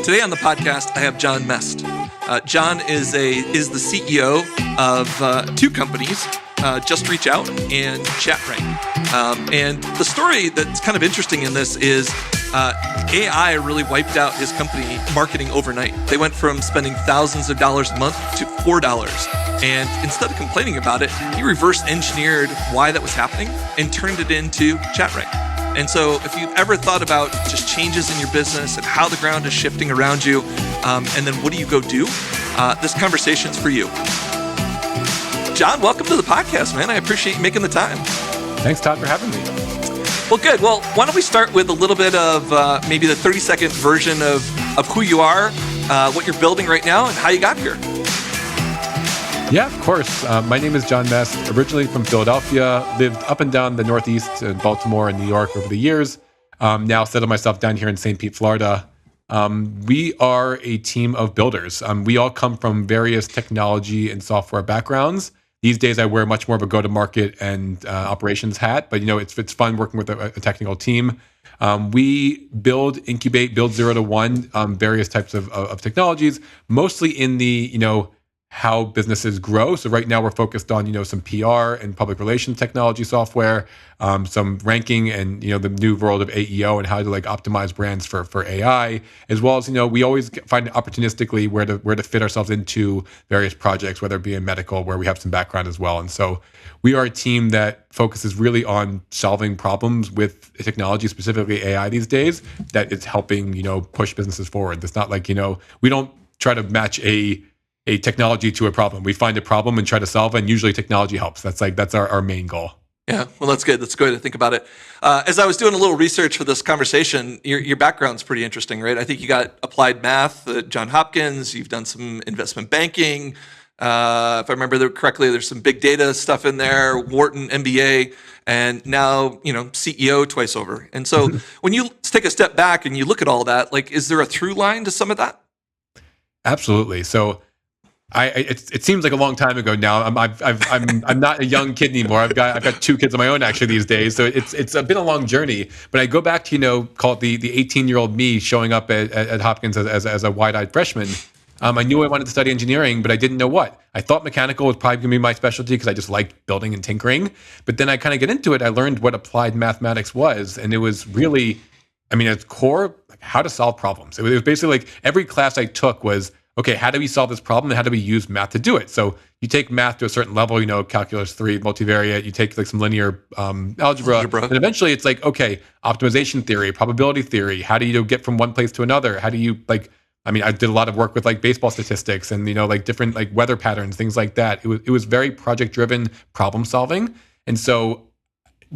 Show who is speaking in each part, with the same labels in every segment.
Speaker 1: Today on the podcast, I have Jon Mest. Jon is the CEO of two companies, Just Reach Out and ChatRank. And the story that's kind of interesting in this is AI really wiped out his company marketing overnight. They went from spending thousands of dollars a month to $4. And instead of complaining about it, he reverse engineered why that was happening and turned it into ChatRank. And so if you've ever thought about just changes in your business and how the ground is shifting around you, and then what do you go do? This conversation's for you. Jon, welcome to the podcast, man. I appreciate you making the time.
Speaker 2: Thanks, Todd, for having me.
Speaker 1: Well, good. Well, why don't we start with a little bit of maybe the 30-second version of who you are, what you're building right now, and how you got here.
Speaker 2: Yeah, of course. My name is Jon Mest, originally from Philadelphia, lived up and down the Northeast in Baltimore and New York over the years. Now settled myself down here in St. Pete, Florida. We are a team of builders. We all come from various technology and software backgrounds. These days, I wear much more of a go-to-market and operations hat, but it's fun working with a technical team. We build, incubate, build 0 to 1 various types of technologies, mostly in the how businesses grow. So right now we're focused on, some PR and public relations technology software, some ranking and, the new world of AEO and how to optimize brands for AI, as well as, we always find opportunistically where to fit ourselves into various projects, whether it be in medical, where we have some background as well. And so we are a team that focuses really on solving problems with technology, specifically AI these days, that is helping, push businesses forward. It's not like, we don't try to match a technology to a problem. We find a problem and try to solve it, and usually technology helps. That's our main goal.
Speaker 1: Yeah, well, that's good. That's good to think about it. As I was doing a little research for this conversation, your background's pretty interesting, right? I think you got applied math at Johns Hopkins. You've done some investment banking. If I remember correctly, there's some big data stuff in there, Wharton MBA, and now, CEO twice over. And so when you take a step back and you look at all that, is there a through line to some of that?
Speaker 2: Absolutely. So it seems like a long time ago now. I'm not a young kid anymore. I've got two kids of my own actually these days. So it's been a long journey. But I go back to call it the 18-year-old me showing up at Hopkins as a wide-eyed freshman. I knew I wanted to study engineering, but I didn't know what. I thought mechanical was probably going to be my specialty because I just liked building and tinkering. But then I kind of get into it. I learned what applied mathematics was, and it was really, at its core, how to solve problems. It was basically every class I took was, okay, how do we solve this problem and how do we use math to do it? So you take math to a certain level, calculus 3, multivariate, you take some linear algebra, and eventually it's okay, optimization theory, probability theory, how do you get from one place to another? How do you I did a lot of work with baseball statistics and different weather patterns, things like that. It was very project driven problem solving. And so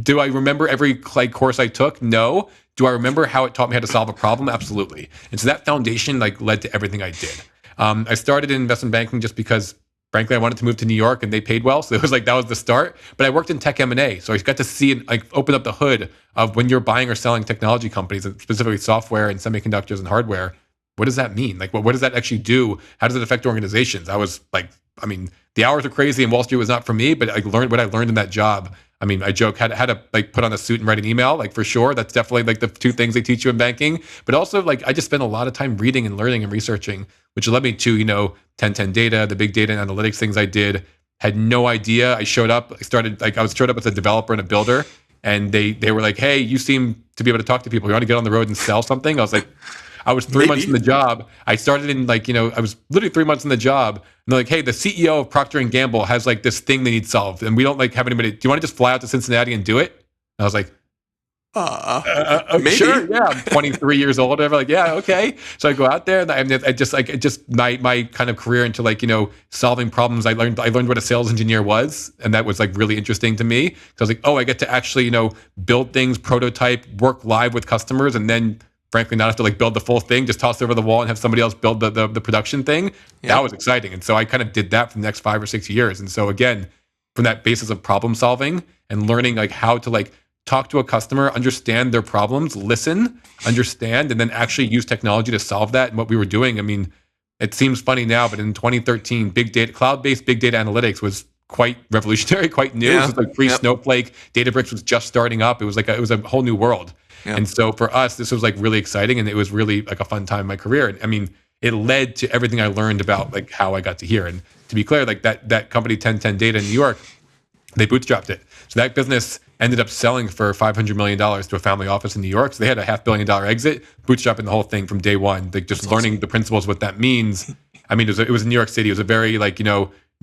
Speaker 2: do I remember every course I took? No. Do I remember how it taught me how to solve a problem? Absolutely. And so that foundation led to everything I did. I started in investment banking just because, frankly, I wanted to move to New York and they paid well. So it was that was the start. But I worked in tech M&A. So I got to see and open up the hood of when you're buying or selling technology companies, and specifically software and semiconductors and hardware. What does that mean? What does that actually do? How does it affect organizations? I was the hours are crazy and Wall Street was not for me, but I learned what I learned in that job. I joke, had to put on a suit and write an email, for sure. That's definitely the two things they teach you in banking. But also I just spent a lot of time reading and learning and researching, which led me to, 1010 data, the big data and analytics things I did. Had no idea. I showed up, I was showed up as a developer and a builder. And they were like, hey, you seem to be able to talk to people. You want to get on the road and sell something? I was like, I was 3 months in the job. I started in I was literally 3 months in the job. And they're like, hey, the CEO of Procter & Gamble has this thing they need solved. And we don't have anybody. Do you want to just fly out to Cincinnati and do it? And I was like,
Speaker 1: maybe.
Speaker 2: Sure, yeah. I'm 23 years old. Whatever. Yeah, okay. So I go out there and I just my kind of career into solving problems. I learned what a sales engineer was, and that was really interesting to me. So I was like, oh, I get to actually build things, prototype, work live with customers, and then frankly not have to build the full thing, just toss it over the wall and have somebody else build the production thing. Yeah. That was exciting. And so I kind of did that for the next 5 or 6 years. And so again, from that basis of problem solving and learning how to talk to a customer, understand their problems, listen, understand, and then actually use technology to solve that. And what we were doing, it seems funny now, but in 2013, cloud-based big data analytics was quite revolutionary, quite new. Yeah. It was pre-Snowflake. Databricks was just starting up. It was it was a whole new world.
Speaker 1: Yeah.
Speaker 2: And so for us, this was like really exciting, and it was really like a fun time in my career. And I mean, it led to everything I learned about like how I got to here. And to be clear, like that company 1010 Data in New York, they bootstrapped it. So that business ended up selling for $500 million to a family office in New York. So they had a $500 million exit, bootstrapping the whole thing from day one. Like just learning the principles, what that means. I mean, it was in New York City. It was a very like,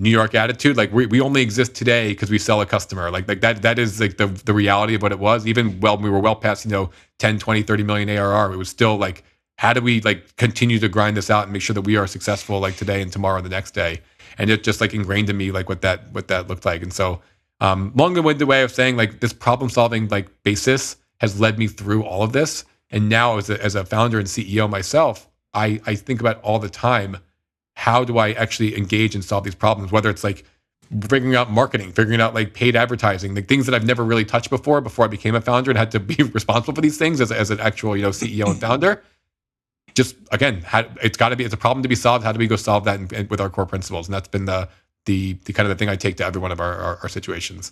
Speaker 2: New York attitude. Like we only exist today because we sell a customer. Like that is like the reality of what it was. Even we were well past, 10, 20, 30 million ARR. It was still like, how do we like continue to grind this out and make sure that we are successful like today and tomorrow and the next day? And it just like ingrained in me like what that looked like. And so long-winded way of saying like this problem-solving like basis has led me through all of this. And now as a founder and CEO myself, I think about all the time, how do I actually engage and solve these problems? Whether it's like figuring out marketing, figuring out like paid advertising, like things that I've never really touched before I became a founder and had to be responsible for these things as an actual CEO and founder. Just again, it's a problem to be solved. How do we go solve that with our core principles? And that's been the kind of the thing I take to every one of our situations.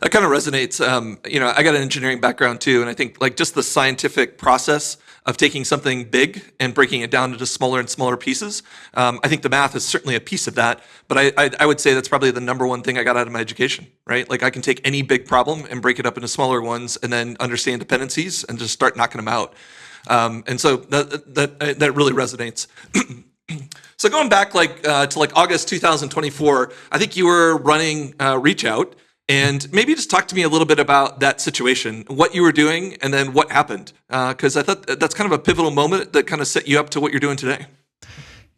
Speaker 1: That kind of resonates. I got an engineering background too, and I think like just the scientific process of taking something big and breaking it down into smaller and smaller pieces. I think the math is certainly a piece of that, but I would say that's probably the number one thing I got out of my education, right? Like I can take any big problem and break it up into smaller ones and then understand dependencies and just start knocking them out. And so that really resonates. So going back to August 2024, I think you were running Reach Out, and maybe just talk to me a little bit about that situation, what you were doing, and then what happened. Because I thought that's kind of a pivotal moment that kind of set you up to what you're doing today.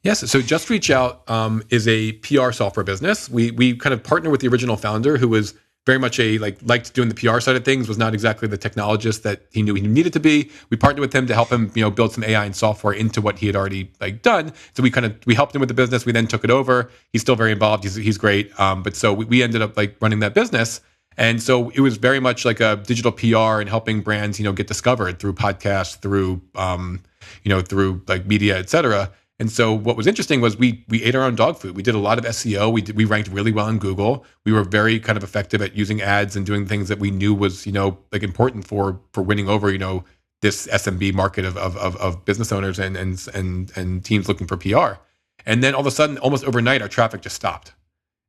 Speaker 2: Yes. So Just Reach Out is a PR software business. We kind of partner with the original founder, who was very much liked doing the PR side of things, was not exactly the technologist that he knew he needed to be. We partnered with him to help him, build some AI and software into what he had already done. So we helped him with the business. We then took it over. He's still very involved. He's great. But so we ended up running that business. And so it was very much like a digital PR and helping brands, get discovered through podcasts, through, through media, et cetera. And so what was interesting was we ate our own dog food. We did a lot of SEO. We ranked really well on Google. We were very kind of effective at using ads and doing things that we knew was, important for winning over, this SMB market of business owners and teams looking for PR. And then all of a sudden, almost overnight, our traffic just stopped.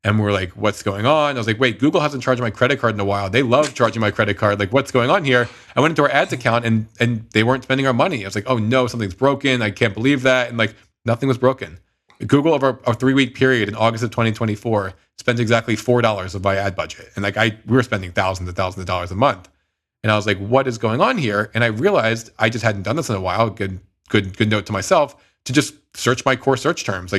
Speaker 2: And we're like, what's going on? I was like, wait, Google hasn't charged my credit card in a while. They love charging my credit card. Like, what's going on here? I went into our ads account and they weren't spending our money. I was like, oh no, something's broken. I can't believe that. And nothing was broken. Google, over a 3-week period in August of 2024, spent exactly $4 of my ad budget. And we were spending thousands and thousands of dollars a month. And I was like, what is going on here? And I realized I just hadn't done this in a while. Good note to myself, to just search my core search terms,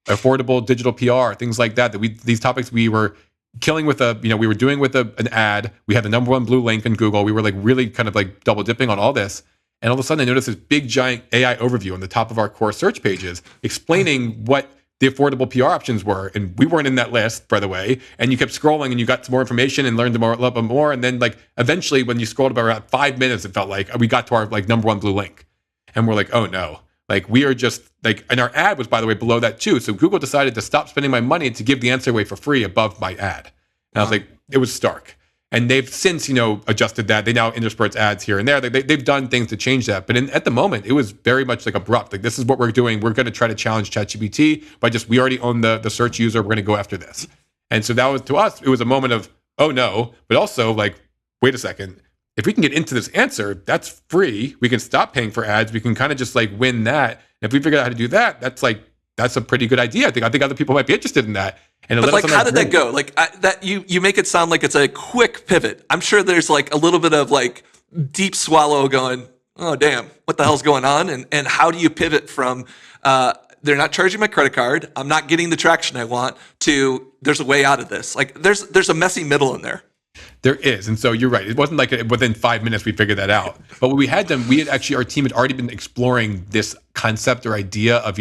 Speaker 2: affordable digital PR, things like that. These topics we were killing with we were doing with an ad. We had the number one blue link in Google. We were really kind of double dipping on all this. And all of a sudden I noticed this big giant AI overview on the top of our core search pages explaining what the affordable PR options were. And we weren't in that list, by the way. And you kept scrolling and you got some more information and learned a little bit more. And then eventually when you scrolled about around 5 minutes, it felt like we got to our number one blue link. And we're like, oh no. We are just and our ad was, by the way, below that too. So Google decided to stop spending my money to give the answer away for free above my ad. And I was like, it was stark. And they've since, adjusted that. They now intersperse ads here and there. They've done things to change that. But at the moment, it was very much abrupt. This is what we're doing. We're going to try to challenge ChatGPT by we already own the search user. We're going to go after this. And so that was, to us, it was a moment of, oh no, but also wait a second. If we can get into this answer, that's free. We can stop paying for ads. We can kind of just win that. And if we figure out how to do that, that's a pretty good idea. I think other people might be interested in that. And
Speaker 1: but how did that go? That you make it sound like it's a quick pivot. I'm sure there's a little bit of deep swallow going, oh damn, what the hell's going on? And how do you pivot from they're not charging my credit card, I'm not getting the traction I want, to there's a way out of this? There's a messy middle in there.
Speaker 2: There is. And so you're right. It wasn't within 5 minutes we figured that out. But what we had done, our team had already been exploring this concept or idea of,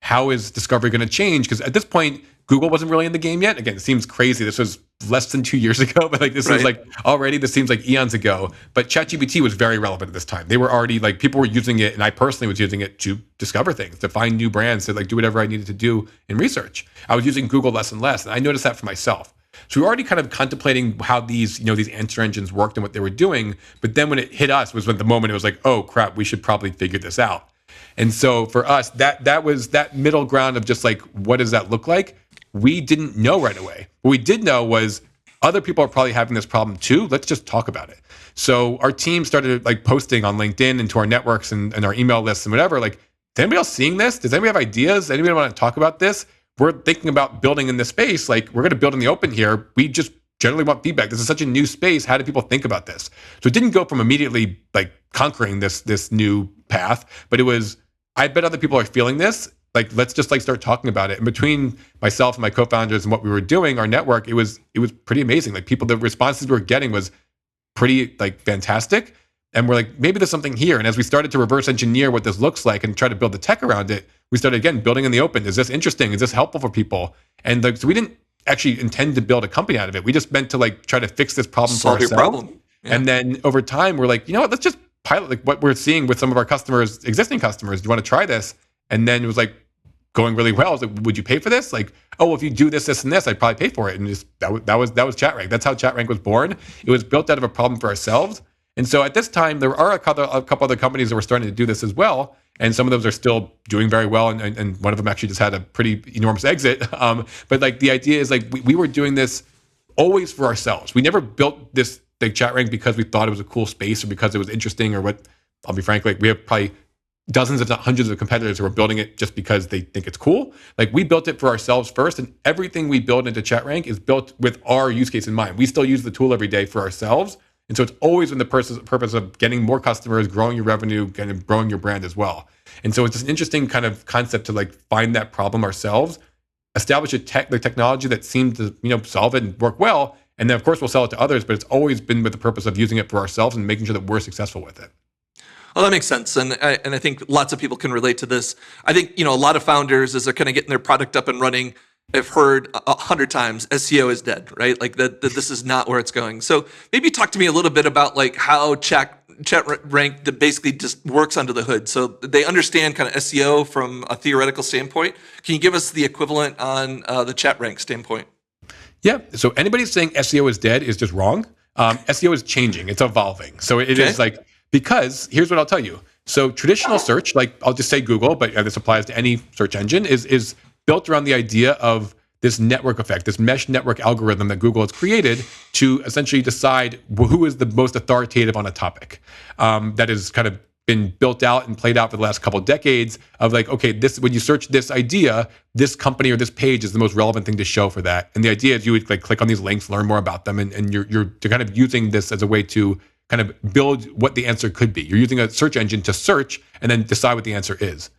Speaker 2: how is discovery going to change? Because at this point, Google wasn't really in the game yet. Again, it seems crazy. This was less than 2 years ago, but this was already, this seems like eons ago. But ChatGPT was very relevant at this time. They were already people were using it, and I personally was using it to discover things, to find new brands, to do whatever I needed to do in research. I was using Google less and less, and I noticed that for myself. So we were already kind of contemplating how these answer engines worked and what they were doing. But then when it hit us was when the moment it was like, oh crap, we should probably figure this out. And so for us, that was that middle ground of just like, what does that look like? We didn't know right away. What we did know was other people are probably having this problem too. Let's just talk about it. So our team started like posting on LinkedIn and to our networks and our email lists and whatever, like, is anybody else seeing this? Does anybody have ideas? Anybody want to talk about this? We're thinking about building in this space. Like, we're going to build in the open here. We just generally want feedback. This is such a new space. How do people think about this? So it didn't go from immediately like conquering this new path, but it was, I bet other people are feeling this. Like, let's just like start talking about it. And between myself and my co-founders and what we were doing, our network, it was pretty amazing. Like, the responses we were getting was pretty like fantastic. And we're like, maybe there's something here. And as we started to reverse engineer what this looks like and try to build the tech around it, we started again building in the open. Is this interesting? Is this helpful for people? And like, so we didn't actually intend to build a company out of it. We just meant to like try to fix this problem for ourselves. Problem. Yeah. And then over time, we're like, you know what? Let's just pilot like what we're seeing with some of our customers, existing customers. Do you want to try this? And then it was like going really well. I was like, would you pay for this? Like, oh, if you do this, this, and this, I'd probably pay for it. And just that was ChatRank. That's how ChatRank was born. It was built out of a problem for ourselves. And so at this time, there are a couple other companies that were starting to do this as well. And some of those are still doing very well. And one of them actually just had a pretty enormous exit. But like the idea is like we were doing this always for ourselves. We never built this like ChatRank because we thought it was a cool space or because it was interesting or what. I'll be frank, like we have probably dozens if not hundreds of competitors who are building it just because they think it's cool. Like we built it for ourselves first, and everything we build into ChatRank is built with our use case in mind. We still use the tool every day for ourselves. And so it's always in the purpose of getting more customers, growing your revenue, and growing your brand as well. And so it's just an interesting kind of concept to like find that problem ourselves, establish the technology that seemed to solve it and work well, and then of course we'll sell it to others. But it's always been with the purpose of using it for ourselves and making sure that we're successful with it.
Speaker 1: Well, that makes sense, and I think lots of people can relate to this. I think a lot of founders, as they're kind of getting their product up and running, have heard 100 times SEO is dead, right? Like that this is not where it's going. So maybe talk to me a little bit about like how ChatRank basically just works under the hood. So they understand kind of SEO from a theoretical standpoint. Can you give us the equivalent on the ChatRank standpoint?
Speaker 2: Yeah. So anybody saying SEO is dead is just wrong. SEO is changing. It's evolving. So it is like, because here's what I'll tell you. So traditional search, like I'll just say Google, but this applies to any search engine, is built around the idea of this network effect, this mesh network algorithm that Google has created to essentially decide who is the most authoritative on a topic. That has kind of been built out and played out for the last couple of decades of like, okay, this when you search this idea, this company or this page is the most relevant thing to show for that. And the idea is you would like click on these links, learn more about them, and you're kind of using this as a way to kind of build what the answer could be. You're using a search engine to search and then decide what the answer is.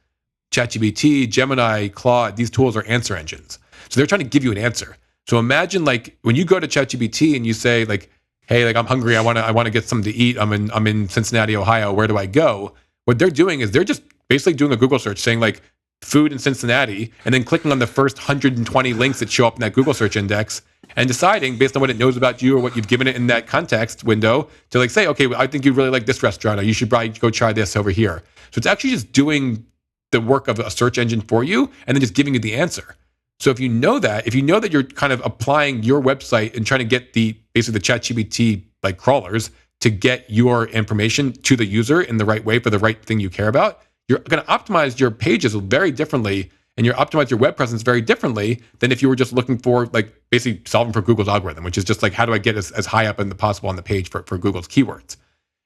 Speaker 2: ChatGPT, Gemini, Claude, these tools are answer engines. So they're trying to give you an answer. So imagine like when you go to ChatGPT and you say like, hey, like I'm hungry, I want to get something to eat. I'm in Cincinnati, Ohio. Where do I go? What they're doing is they're just basically doing a Google search saying like food in Cincinnati and then clicking on the first 120 links that show up in that Google search index and deciding based on what it knows about you or what you've given it in that context window to like say, okay, I think you really like this restaurant or you should probably go try this over here. So it's actually just doing the work of a search engine for you and then just giving you the answer. So if you know that you're kind of applying your website and trying to get basically the ChatGPT like crawlers to get your information to the user in the right way for the right thing you care about, you're going to optimize your pages very differently and you're optimize your web presence very differently than if you were just looking for like basically solving for Google's algorithm, which is just like how do I get as high up in the possible on the page for Google's keywords.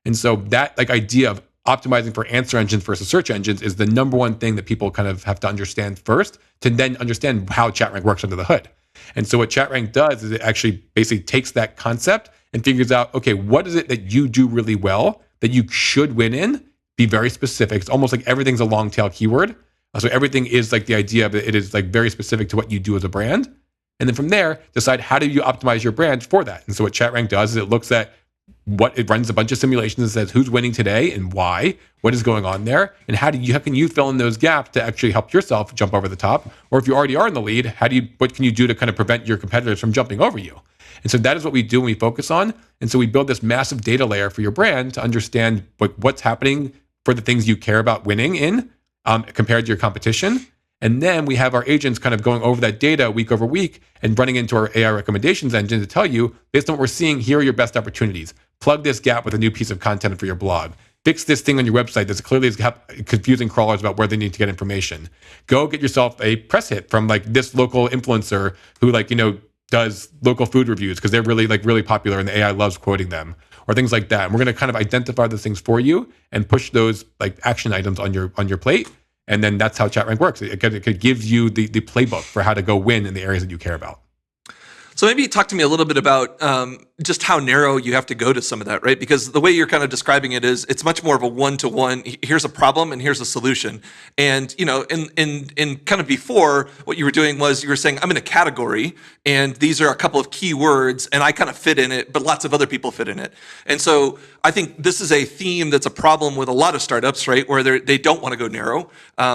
Speaker 2: And so that like idea of optimizing for answer engines versus search engines is the number one thing that people kind of have to understand first to then understand how ChatRank works under the hood. And so what ChatRank does is it actually basically takes that concept and figures out, okay, what is it that you do really well that you should win in? Be very specific. It's almost like everything's a long tail keyword. So everything is like the idea of it is like very specific to what you do as a brand. And then from there, decide how do you optimize your brand for that. And so what ChatRank does is it looks at it runs a bunch of simulations and says who's winning today and why, what is going on there, and how can you fill in those gaps to actually help yourself jump over the top? Or if you already are in the lead, what can you do to kind of prevent your competitors from jumping over you? And so that is what we do and we focus on. And so we build this massive data layer for your brand to understand what's happening for the things you care about winning in compared to your competition. And then we have our agents kind of going over that data week over week and running into our AI recommendations engine to tell you, based on what we're seeing, here are your best opportunities. Plug this gap with a new piece of content for your blog. Fix this thing on your website that's clearly confusing crawlers about where they need to get information. Go get yourself a press hit from like this local influencer who does local food reviews because they're really popular and the AI loves quoting them, or things like that. And we're going to kind of identify those things for you and push those like action items on your plate. And then that's how ChatRank works. It gives you the playbook for how to go win in the areas that you care about.
Speaker 1: So maybe talk to me a little bit about just how narrow you have to go to some of that, right? Because the way you're kind of describing it is it's much more of a one-to-one. Here's a problem and here's a solution. And in kind of before, what you were doing was you were saying I'm in a category and these are a couple of key words and I kind of fit in it, but lots of other people fit in it. And so I think this is a theme that's a problem with a lot of startups, right? Where they don't want to go narrow.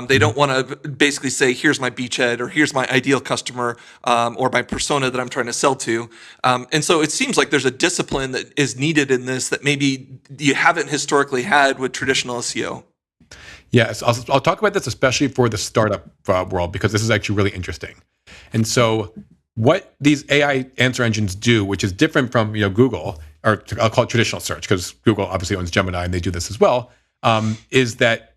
Speaker 1: They don't want to basically say here's my beachhead or here's my ideal customer or my persona that I'm trying to sell to. And so it seems like there's a discipline that is needed in this that maybe you haven't historically had with traditional SEO.
Speaker 2: Yes, I'll talk about this especially for the startup world because this is actually really interesting. And so what these AI answer engines do, which is different from Google, or I'll call it traditional search because Google obviously owns Gemini and they do this as well, is that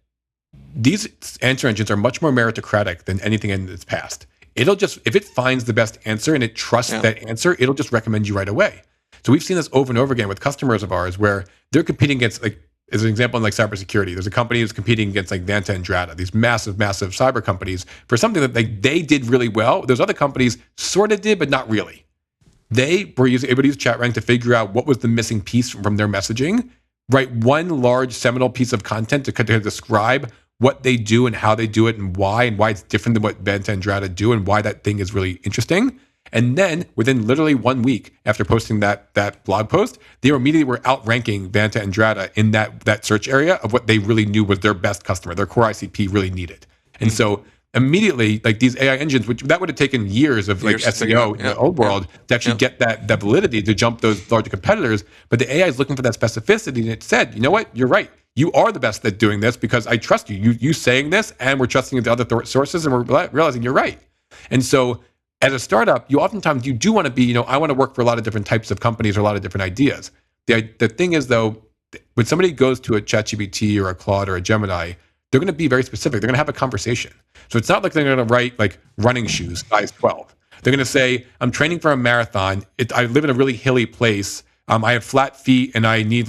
Speaker 2: these answer engines are much more meritocratic than anything in its past. It'll just, if it finds the best answer and it trusts that answer, it'll just recommend you right away. So we've seen this over and over again with customers of ours where they're competing against, like, as an example in like cybersecurity, there's a company who's competing against like Vanta and Drata, these massive cyber companies for something that they did really well. Those other companies sort of did, but not really. They were able to use ChatRank to figure out what was the missing piece from their messaging, write one large seminal piece of content to describe what they do and how they do it and why it's different than what Vanta and Drata do and why that thing is really interesting. And then within literally 1 week after posting that blog post, they immediately were outranking Vanta and Drata in that search area of what they really knew was their best customer, their core ICP really needed. And so immediately, like these AI engines, which that would have taken years of like SEO in the old world to actually get that validity to jump those larger competitors. But the AI is looking for that specificity, and it said, you know what, you're right. You are the best at doing this because I trust you. You saying this, and we're trusting the other sources, and we're realizing you're right. And so as a startup, you do want to be, I want to work for a lot of different types of companies or a lot of different ideas. The thing is, though, when somebody goes to a ChatGPT or a Claude or a Gemini, they're going to be very specific. They're going to have a conversation. So it's not like they're going to write like running shoes, size 12. They're going to say, I'm training for a marathon. I live in a really hilly place. I have flat feet and I need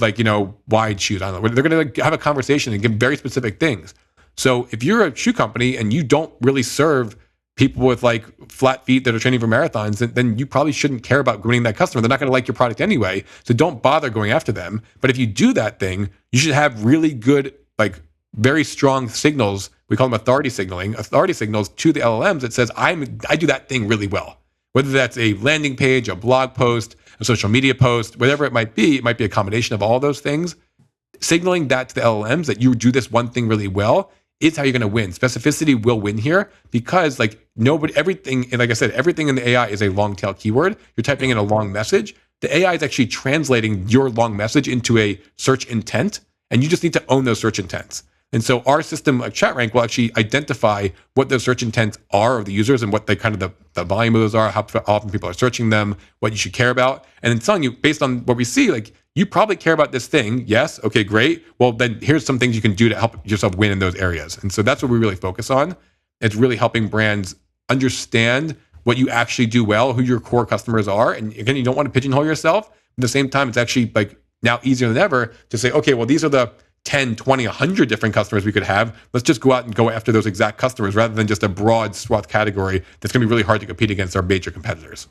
Speaker 2: wide shoes. I don't know. They're going to have a conversation and give very specific things. So if you're a shoe company and you don't really serve people with like flat feet that are training for marathons, then you probably shouldn't care about winning that customer. They're not going to like your product anyway. So don't bother going after them. But if you do that thing, you should have really good, like very strong signals. We call them authority signals to the LLMs that says, I do that thing really well. Whether that's a landing page, a blog post, a social media post, whatever it might be a combination of all those things. Signaling that to the LLMs that you do this one thing really well is how you're going to win. Specificity will win here because everything in the AI is a long tail keyword. You're typing in a long message. The AI is actually translating your long message into a search intent, and you just need to own those search intents. And so our system, like ChatRank, will actually identify what those search intents are of the users and what the volume of those are, how often people are searching them, what you should care about. And then telling you, based on what we see, like, you probably care about this thing. Yes. Okay, great. Well, then here's some things you can do to help yourself win in those areas. And so that's what we really focus on. It's really helping brands understand what you actually do well, who your core customers are. And again, you don't want to pigeonhole yourself. At the same time, it's actually like now easier than ever to say, okay, well, these are the 10, 20, 100 different customers we could have. Let's just go out and go after those exact customers rather than just a broad swath category that's going to be really hard to compete against our major competitors.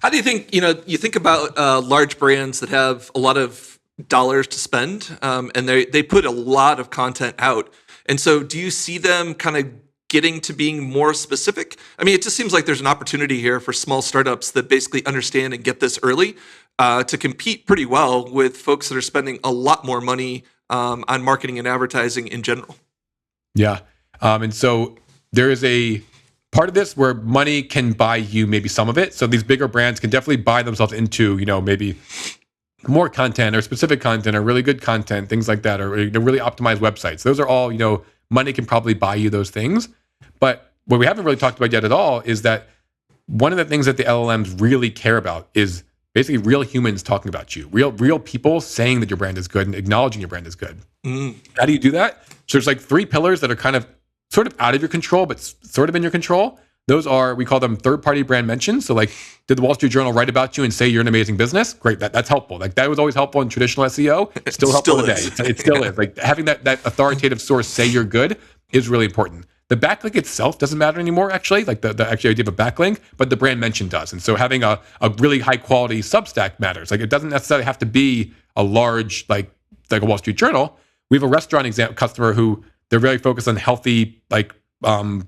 Speaker 1: How do you think, you think about large brands that have a lot of dollars to spend and they put a lot of content out. And so do you see them kind of getting to being more specific? I mean, it just seems like there's an opportunity here for small startups that basically understand and get this early to compete pretty well with folks that are spending a lot more money on marketing and advertising in general. Yeah.
Speaker 2: And so there is a part of this where money can buy you maybe some of it. So these bigger brands can definitely buy themselves into, maybe more content or specific content or really good content, things like that, or really optimized websites. Those are all, money can probably buy you those things. But what we haven't really talked about yet at all is that one of the things that the LLMs really care about is basically real humans talking about you, real people saying that your brand is good and acknowledging your brand is good. How do you do that? So there's like 3 pillars that are kind of sort of out of your control, but sort of in your control. Those are, we call them third-party brand mentions. So like, did the Wall Street Journal write about you and say you're an amazing business? Great, that's helpful. Like that was always helpful in traditional SEO. It's still helpful today. It still is. Like having that authoritative source say you're good is really important. The backlink itself doesn't matter anymore, actually, like the actual idea of a backlink, but the brand mention does. And so having a really high quality Substack matters. Like it doesn't necessarily have to be a large, like a Wall Street Journal. We have a restaurant customer who they're very focused on healthy, like lunch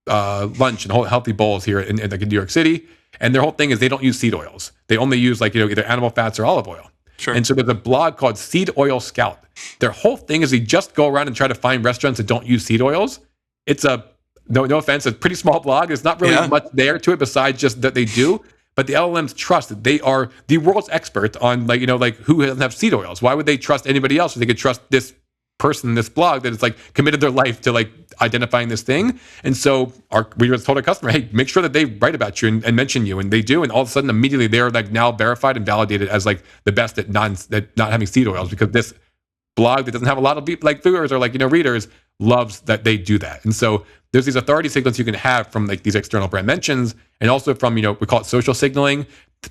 Speaker 2: and healthy bowls here in New York City. And their whole thing is they don't use seed oils. They only use like, either animal fats or olive oil.
Speaker 1: Sure.
Speaker 2: And so there's a blog called Seed Oil Scout. Their whole thing is they just go around and try to find restaurants that don't use seed oils. It's no offense, a pretty small blog. There's not really much there to it besides just that they do. But the LLMs trust that they are the world's expert on like who doesn't have seed oils. Why would they trust anybody else if they could trust this person, this blog that is like committed their life to like identifying this thing? And so we just told our customer, hey, make sure that they write about you and mention you, and they do. And all of a sudden, immediately they're like now verified and validated as like the best at not having seed oils, because this blog that doesn't have a lot of viewers or readers loves that they do that. And so there's these authority signals you can have from like these external brand mentions, and also from we call it social signaling,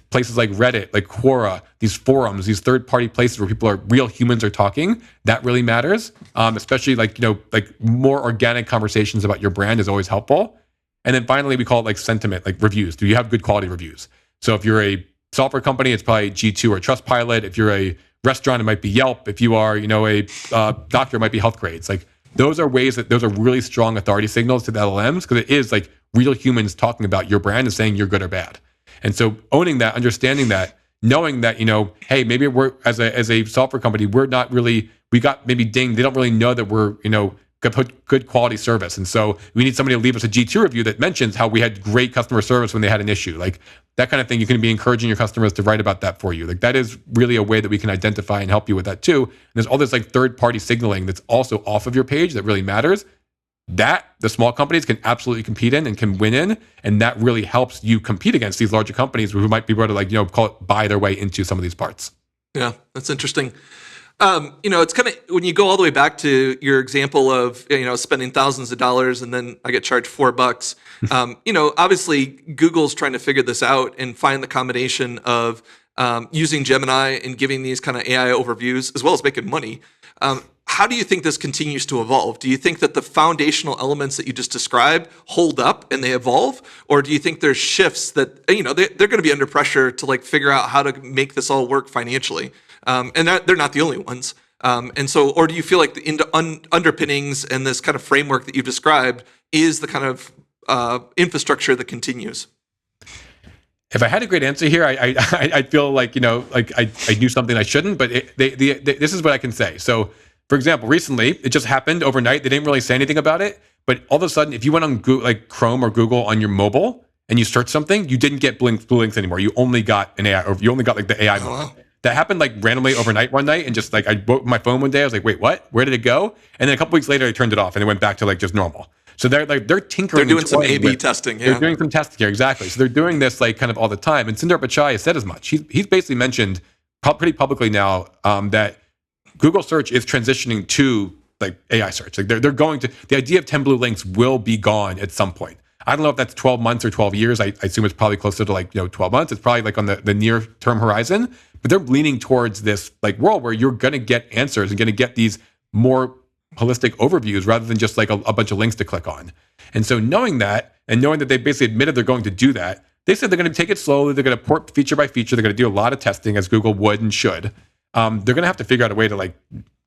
Speaker 2: places like Reddit, like Quora, these forums, these third-party places where real humans are talking. That really matters, especially like more organic conversations about your brand is always helpful. And then finally, we call it like sentiment, like reviews. Do you have good quality reviews? So if you're a software company, it's probably G2 or Trustpilot. If you're a restaurant, it might be Yelp. If you are a doctor, it might be Health Grades. Like those are really strong authority signals to the LLMs, because it is like real humans talking about your brand and saying you're good or bad. And so owning that, understanding that, knowing that, hey, maybe we're as a software company, we got maybe dinged. They don't really know that we're, good quality service. And so we need somebody to leave us a G2 review that mentions how we had great customer service when they had an issue. Like that kind of thing, you can be encouraging your customers to write about that for you. Like that is really a way that we can identify and help you with that too. And there's all this like third-party signaling that's also off of your page that really matters, that the small companies can absolutely compete in and can win in. And that really helps you compete against these larger companies who might be able to call it buy their way into some of these parts. Yeah,
Speaker 1: that's interesting. It's kind of, when you go all the way back to your example of, spending thousands of dollars and then I get charged $4. Obviously Google's trying to figure this out and find the combination of using Gemini and giving these kind of AI overviews as well as making money. How do you think this continues to evolve? Do you think that the foundational elements that you just described hold up and they evolve? Or do you think there's shifts that, they're going to be under pressure to figure out how to make this all work financially? And they're not the only ones. And so, or do you feel like the underpinnings and this kind of framework that you've described is the kind of infrastructure that continues?
Speaker 2: If I had a great answer here, I feel like I knew something I shouldn't. But this is what I can say. So, for example, recently it just happened overnight. They didn't really say anything about it, but all of a sudden, if you went on Google, Chrome or Google on your mobile and you search something, you didn't get blue links anymore. You only got an AI, or you only got the AI mode. That happened randomly overnight one night, and just I woke my phone one day. I was like, "Wait, what? Where did it go?" And then a couple weeks later, I turned it off, and it went back to just normal. So they're tinkering.
Speaker 1: They're doing some A/B testing. Yeah.
Speaker 2: They're doing some testing here, exactly. So they're doing this kind of all the time. And Sundar Pichai has said as much. He's basically mentioned pretty publicly now that Google search is transitioning to AI search. They're going to, the idea of 10 blue links will be gone at some point. I don't know if that's 12 months or 12 years. I assume it's probably closer to 12 months. It's probably on the near term horizon. But they're leaning towards this world where you're going to get answers and going to get these more holistic overviews rather than just a bunch of links to click on. And so knowing that, and knowing that they basically admitted they're going to do that, they said they're going to take it slowly. They're going to port feature by feature. They're going to do a lot of testing, as Google would and should. They're going to have to figure out a way to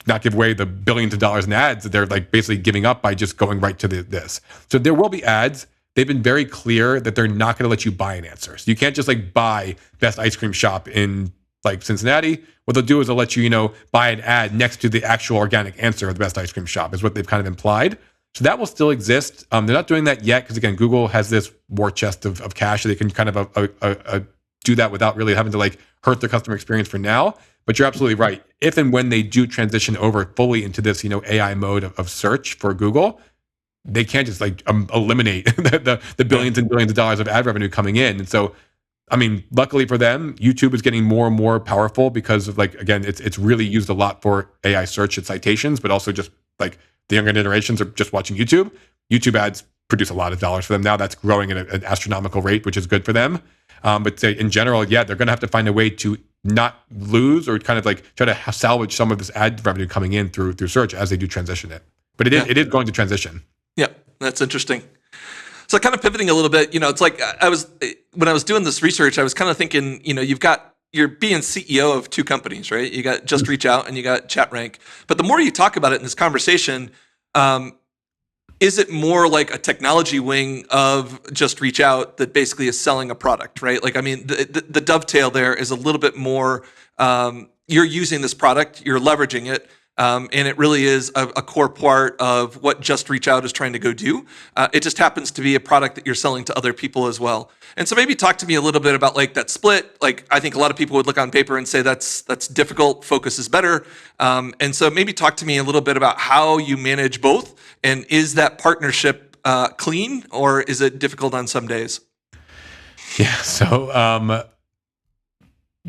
Speaker 2: not give away the billions of dollars in ads that they're basically giving up by just going right to this. So there will be ads. They've been very clear that they're not going to let you buy an answer. So you can't just buy best ice cream shop in Cincinnati. What they'll do is they'll let you, buy an ad next to the actual organic answer of the best ice cream shop, is what they've kind of implied. So that will still exist. They're not doing that yet because, again, Google has this war chest of cash, so they can kind of do that without really having to hurt their customer experience for now. But you're absolutely right. If and when they do transition over fully into this, AI mode of search for Google, they can't just like eliminate the billions and billions of dollars of ad revenue coming in. And so, I mean, luckily for them, YouTube is getting more and more powerful because of like, again, it's really used a lot for AI search and citations, but also just like the younger generations are just watching YouTube. YouTube ads produce a lot of dollars for them now. That's growing at an astronomical rate, which is good for them. But say in general, yeah, they're going to have to find a way to not lose or kind of like try to salvage some of this ad revenue coming in through search as they do transition it. But it is going to transition.
Speaker 1: Yeah, that's interesting. So kind of pivoting a little bit, it's like when I was doing this research, I was kind of thinking, you're being CEO of two companies, right? You got Just Reach Out and you got ChatRank. But the more you talk about it in this conversation, is it more like a technology wing of Just Reach Out that basically is selling a product, right? Like, I mean, the dovetail there is a little bit more, you're using this product, you're leveraging it, and it really is a core part of what Just Reach Out is trying to go do. It just happens to be a product that you're selling to other people as well. And so maybe talk to me a little bit about like that split. Like, I think a lot of people would look on paper and say that's difficult, focus is better. And so maybe talk to me a little bit about how you manage both, and is that partnership clean, or is it difficult on some days?
Speaker 2: Yeah, so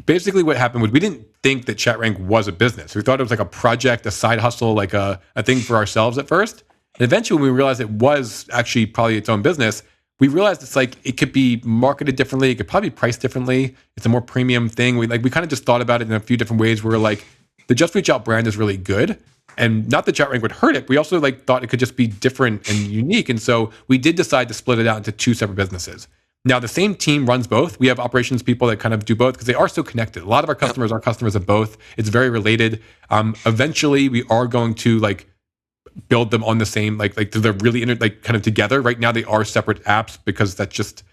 Speaker 2: basically what happened was we didn't think that ChatRank was a business. We thought it was like a project, a side hustle, like a thing for ourselves at first. And eventually when we realized it was actually probably its own business, we realized it's like it could be marketed differently, it could probably be priced differently. It's a more premium thing. We kind of just thought about it in a few different ways where like the Just Reach Out brand is really good. And not that ChatRank would hurt it, we also like thought it could just be different and unique. And so we did decide to split it out into two separate businesses. Now, the same team runs both. We have operations people that kind of do both because they are so connected. A lot of our customers are customers of both. It's very related. Eventually, we are going to like build them on the same, like they're really kind of together. Right now, they are separate apps because that's just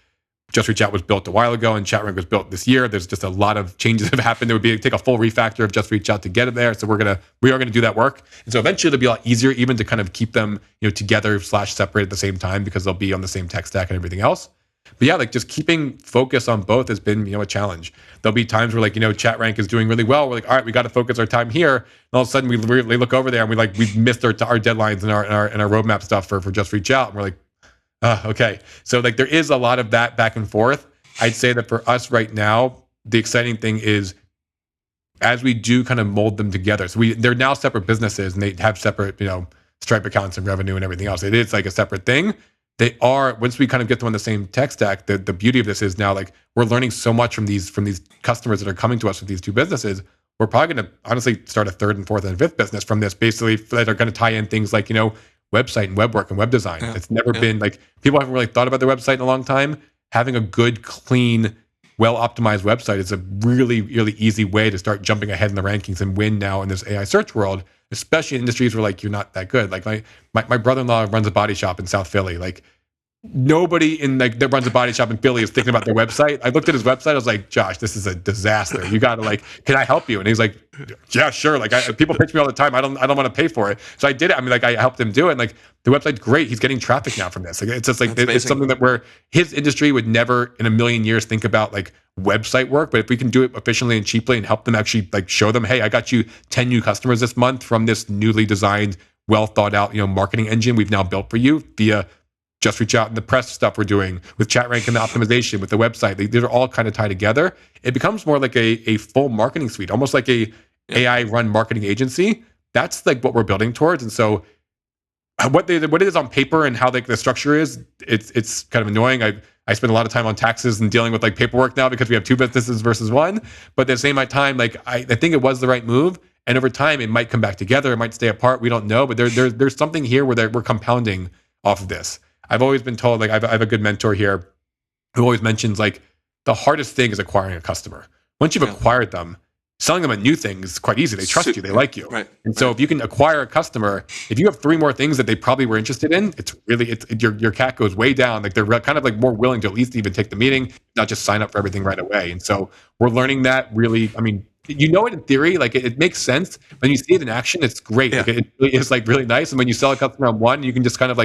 Speaker 2: Reach Out was built a while ago and ChatRank was built this year. There's just a lot of changes that have happened. It would take a full refactor of Just Reach Out to get it there. So we are gonna do that work. And so eventually it'll be a lot easier even to kind of keep them together / separate at the same time because they'll be on the same tech stack and everything else. But yeah, like just keeping focus on both has been, a challenge. There'll be times where ChatRank is doing really well. We're like, all right, we got to focus our time here. And all of a sudden we look over there and we've missed our deadlines and our roadmap stuff for Just Reach Out. And we're like, okay. So like there is a lot of that back and forth. I'd say that for us right now, the exciting thing is as we do kind of mold them together. So they're now separate businesses and they have separate, Stripe accounts and revenue and everything else. It is like a separate thing. They are, once we kind of get them on the same tech stack, the beauty of this is now like we're learning so much from these customers that are coming to us with these two businesses. We're probably going to honestly start a third and fourth and fifth business from this, basically that are going to tie in things like, website and web work and web design. It's never been like, people haven't really thought about their website in a long time. Having a good, clean, well-optimized website is a really, really easy way to start jumping ahead in the rankings and win now in this AI search world, especially in industries where like you're not that good. Like my brother-in-law runs a body shop in South Philly. Like nobody that runs a body shop in Philly is thinking about their website. I looked at his website. I was like, Josh, this is a disaster. You got to can I help you? And he's like, yeah, sure. Like people pitch me all the time. I don't want to pay for it. So I did it. I mean, I helped him do it. And the website's great. He's getting traffic now from this. Like it's just it's something that where his industry would never in a million years think about website work. But if we can do it efficiently and cheaply and help them actually show them, hey, I got you 10 new customers this month from this newly designed, well thought out, marketing engine we've now built for you via Just Reach Out and the press stuff we're doing with ChatRank and the optimization with the website. These are all kind of tied together. It becomes more like a full marketing suite, almost like a AI run marketing agency. That's what we're building towards. And so what it is on paper and how the structure is, it's kind of annoying. I spend a lot of time on taxes and dealing with paperwork now because we have two businesses versus one. But at the same time, I think it was the right move. And over time, it might come back together. It might stay apart. We don't know. But there's something here where we're compounding off of this. I've always been told, I have a good mentor here who always mentions the hardest thing is acquiring a customer. Once you've acquired them, selling them a new thing is quite easy. They trust you, they like you.
Speaker 1: Right.
Speaker 2: And so if you can acquire a customer, if you have three more things that they probably were interested in, your CAC goes way down. They're kind of more willing to at least even take the meeting, not just sign up for everything right away. And so we're learning that really, I mean, it in theory, it makes sense. When you see it in action, it's great.
Speaker 1: Yeah.
Speaker 2: It really is really nice. And when you sell a customer on one, you can just kind of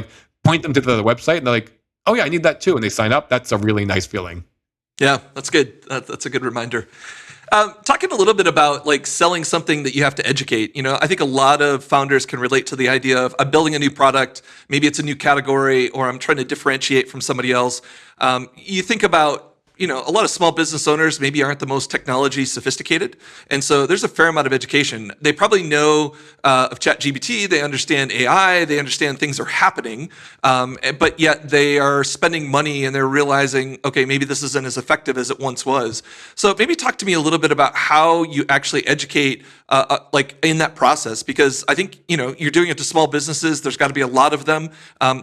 Speaker 2: point them to the website and they're like, oh yeah, I need that too. And they sign up. That's a really nice feeling.
Speaker 1: Yeah, that's good. That's a good reminder. Talking a little bit about like selling something that you have to educate. I think a lot of founders can relate to the idea of I'm building a new product, maybe it's a new category, or I'm trying to differentiate from somebody else. You think about a lot of small business owners maybe aren't the most technology sophisticated. And so there's a fair amount of education. They probably know of ChatGPT, they understand AI, they understand things are happening, but yet they are spending money and they're realizing, okay, maybe this isn't as effective as it once was. So maybe talk to me a little bit about how you actually educate like in that process, because I think, you're doing it to small businesses. There's got to be a lot of them.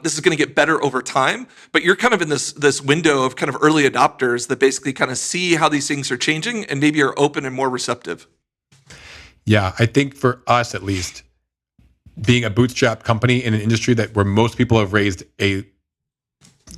Speaker 1: This is going to get better over time, but you're kind of in this window of kind of early adopters that basically kind of see how these things are changing and maybe are open and more receptive.
Speaker 2: Yeah, I think for us at least, being a bootstrap company in an industry where most people have raised a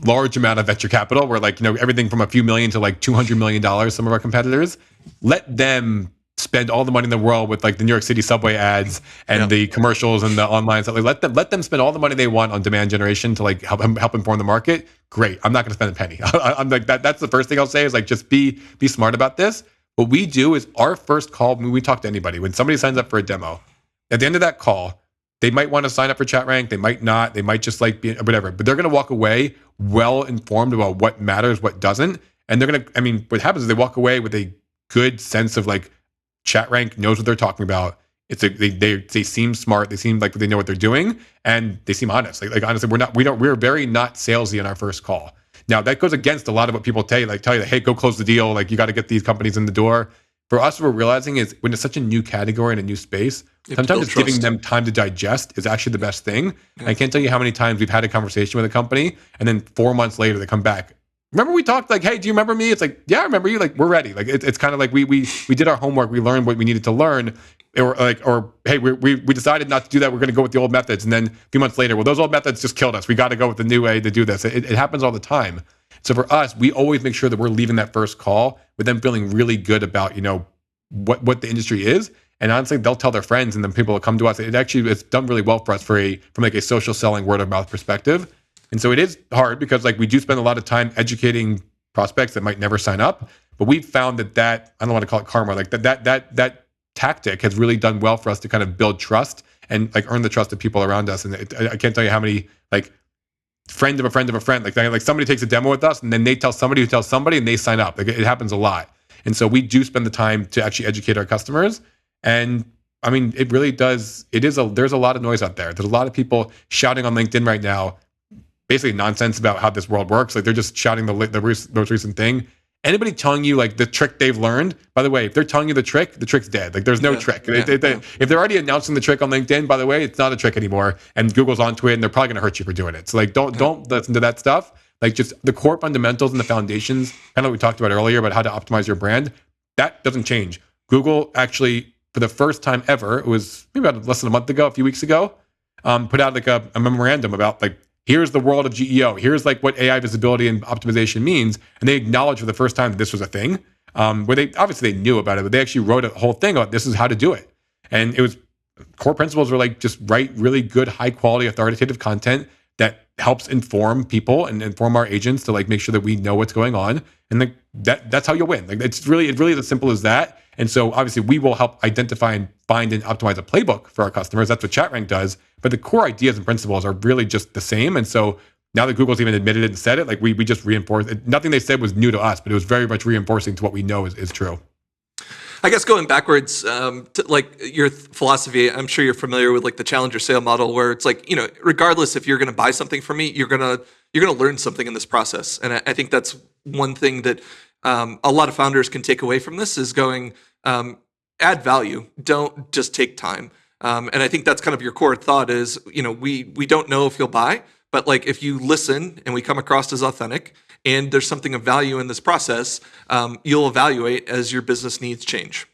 Speaker 2: large amount of venture capital, where everything from a few million to like $200 million, some of our competitors, let them spend all the money in the world with like the New York City subway ads and the commercials and the online stuff. Like, let them spend all the money they want on demand generation to like help inform the market. Great. I'm not going to spend a penny. I'm like that. That's the first thing I'll say is like, just be smart about this. What we do is our first call when we talk to anybody, when somebody signs up for a demo, at the end of that call, they might want to sign up for ChatRank. They might not. They might just like be whatever, but they're going to walk away well informed about what matters, what doesn't. And they're going to, what happens is they walk away with a good sense of like, ChatRank knows what they're talking about. It's they seem smart. They seem like they know what they're doing, and they seem honest. Like honestly, we're very not salesy in our first call. Now that goes against a lot of what people tell you, hey, go close the deal. Like you got to get these companies in the door. For us, what we're realizing is when it's such a new category and a new space, sometimes just giving them time to digest is actually the best thing. Yeah. I can't tell you how many times we've had a conversation with a company, and then 4 months later they come back. Remember we talked like, hey, do you remember me? It's like, yeah, I remember you. Like, we're ready. Like, it's kind of like we did our homework. We learned what we needed to learn. Or hey, we decided not to do that. We're going to go with the old methods. And then a few months later, well, those old methods just killed us. We got to go with the new way to do this. It happens all the time. So for us, we always make sure that we're leaving that first call with them feeling really good about, what the industry is. And honestly, they'll tell their friends, and then people will come to us. It's done really well for us from like a social selling word of mouth perspective. And so it is hard because like we do spend a lot of time educating prospects that might never sign up, but we've found that I don't want to call it karma, like that tactic has really done well for us to kind of build trust and like earn the trust of people around us. And I can't tell you how many like friend of a friend of a friend, like somebody takes a demo with us and then they tell somebody who tells somebody and they sign up. Like it happens a lot. And so we do spend the time to actually educate our customers. And it really does. There's a lot of noise out there. There's a lot of people shouting on LinkedIn right now, basically nonsense about how this world works. Like they're just shouting the most recent thing. Anybody telling you like the trick they've learned, by the way, if they're telling you the trick's dead. Like there's no trick. If they're already announcing the trick on LinkedIn, by the way, it's not a trick anymore. And Google's onto it and they're probably going to hurt you for doing it. So like, don't listen to that stuff. Like just the core fundamentals and the foundations, kind of what we talked about earlier about how to optimize your brand, that doesn't change. Google actually, for the first time ever, it was maybe about less than a few weeks ago, put out like a memorandum about like, here's the world of GEO. Here's like what AI visibility and optimization means. And they acknowledged for the first time that this was a thing. Where they knew about it, but they actually wrote a whole thing about this is how to do it. And it was core principles were like just write really good, high quality, authoritative content that helps inform people and inform our agents to like make sure that we know what's going on. And like that's how you'll win. Like it's really as simple as that. And so obviously we will help identify and find and optimize a playbook for our customers. That's what ChatRank does. But the core ideas and principles are really just the same. And so now that Google's even admitted it and said it, like we just reinforced it. Nothing they said was new to us, but it was very much reinforcing to what we know is true.
Speaker 1: I guess going backwards, to like your philosophy, I'm sure you're familiar with like the challenger sale model, where it's like, regardless if you're going to buy something from me, you're gonna learn something in this process. And I think that's one thing that a lot of founders can take away from this is going, add value, don't just take time. And I think that's kind of your core thought is, we don't know if you'll buy, but like if you listen and we come across as authentic and there's something of value in this process, you'll evaluate as your business needs change.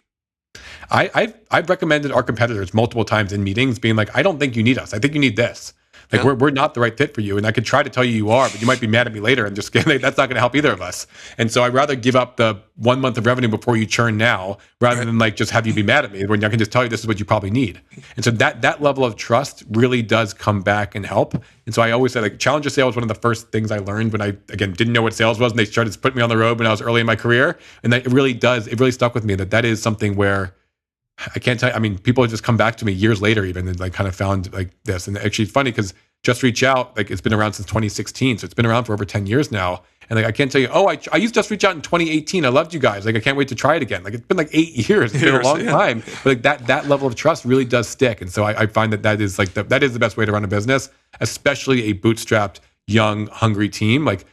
Speaker 2: I've recommended our competitors multiple times in meetings being like, I don't think you need us. I think you need this. Like we're not the right fit for you. And I could try to tell you you are, but you might be mad at me later and just that's not going to help either of us. And so I'd rather give up the 1 month of revenue before you churn now, rather than like just have you be mad at me when I can just tell you this is what you probably need. And so that level of trust really does come back and help. And so I always say like challenger sales was one of the first things I learned when I, again, didn't know what sales was. And they started to put me on the road when I was early in my career. And it really stuck with me that is something where I can't tell you, I mean, people have just come back to me years later even and like kind of found like this. And actually it's funny because Just Reach Out, like it's been around since 2016. So it's been around for over 10 years now. And like, I can't tell you, I used Just Reach Out in 2018. I loved you guys. Like, I can't wait to try it again. Like it's been like 8 years. It's been a long time. But like that level of trust really does stick. And so I find that is like, that is the best way to run a business, especially a bootstrapped, young, hungry team. Like